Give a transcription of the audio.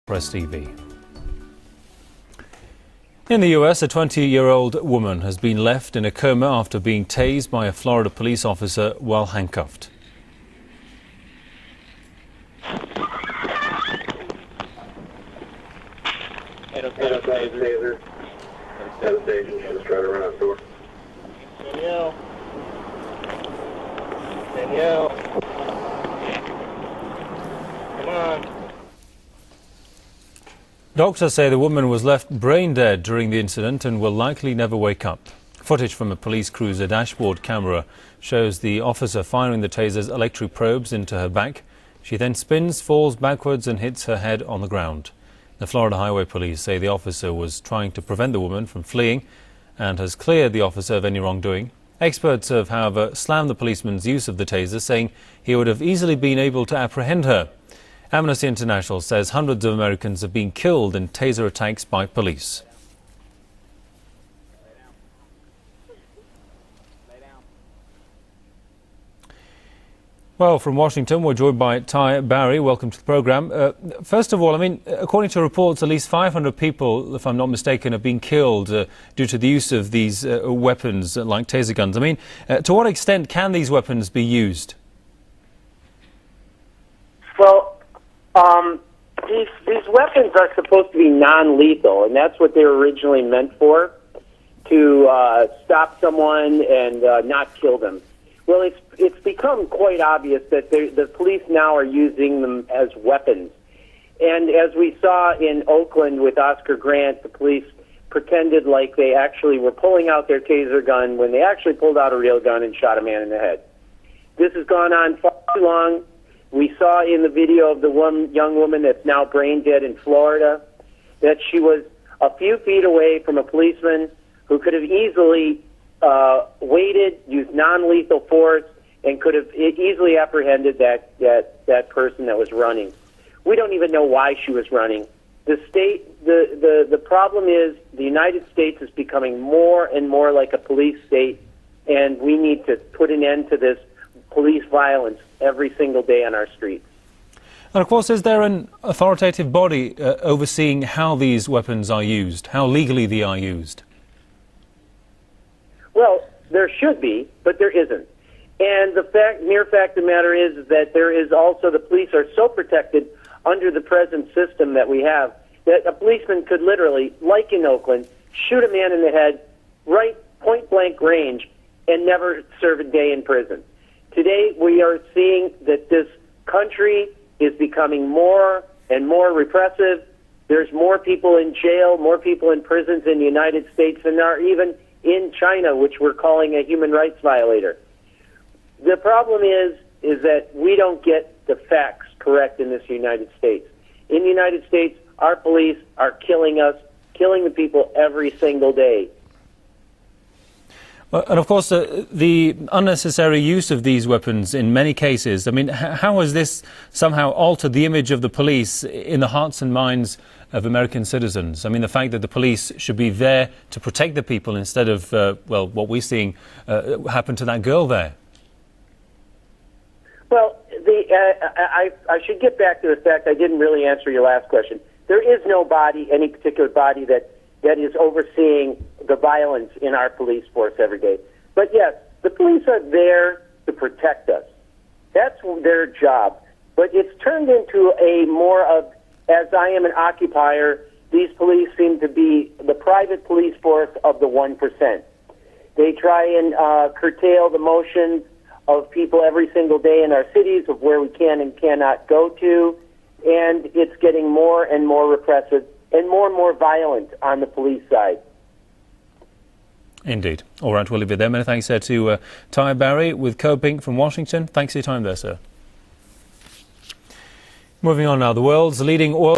Press TV. In the US, a 20-year-old woman has been left in a coma after being tased by a Florida police officer while handcuffed. Taser. Hesitation, just try to run out the door. Danielle. Come on. Doctors say the woman was left brain dead during the incident and will likely never wake up. Footage from a police cruiser dashboard camera shows the officer firing the taser's electric probes into her back. She then spins, falls backwards and hits her head on the ground. The Florida Highway Police say the officer was trying to prevent the woman from fleeing and has cleared the officer of any wrongdoing. Experts have, however, slammed the policeman's use of the taser, saying he would have easily been able to apprehend her. Amnesty International says hundreds of Americans have been killed in taser attacks by police. Well, from Washington, we're joined by Ty Barry. Welcome to the program. First of all, according to reports, at least 500 people, if I'm not mistaken, have been killed due to the use of these weapons like taser guns. To what extent can these weapons be used? Well, these weapons are supposed to be non-lethal, and that's what they were originally meant for, to stop someone and not kill them. Well, it's become quite obvious that the police now are using them as weapons. And as we saw in Oakland with Oscar Grant, the police pretended like they actually were pulling out their taser gun when they actually pulled out a real gun and shot a man in the head. This has gone on far too long. We saw in the video of the one young woman that's now brain dead in Florida that she was a few feet away from a policeman who could have easily waited, used non-lethal force, and could have easily apprehended that person that was running. We don't even know why she was running. The problem is the United States is becoming more and more like a police state, and we need to put an end to this police violence every single day on our streets. And of course, is there an authoritative body overseeing how these weapons are used, how legally they are used? Well, there should be, but there isn't. And the mere fact of the matter is that there is also, the police are so protected under the present system that we have, that a policeman could literally, like in Oakland, shoot a man in the head, right point-blank range, and never serve a day in prison. Today, we are seeing that this country is becoming more and more repressive. There's more people in jail, more people in prisons in the United States than there are even in China, which we're calling a human rights violator. The problem is that we don't get the facts correct in this United States. In the United States, our police are killing us, killing the people every single day. And of course, the unnecessary use of these weapons in many cases, how has this somehow altered the image of the police in the hearts and minds of American citizens? The fact that the police should be there to protect the people instead of, what we're seeing happen to that girl there. Well, I should get back to the fact I didn't really answer your last question. There is no body, any particular body that is overseeing the violence in our police force every day. But yes, the police are there to protect us. That's their job. But it's turned into a more of, as I am an occupier, these police seem to be the private police force of the 1%. They try and curtail the motions of people every single day in our cities of where we can and cannot go to, and it's getting more and more repressive and more violent on the police side. Indeed. All right, we'll leave it there. Many thanks to Ty Barry with Code Pink from Washington. Thanks for your time there, sir. Moving on now, the world's leading oil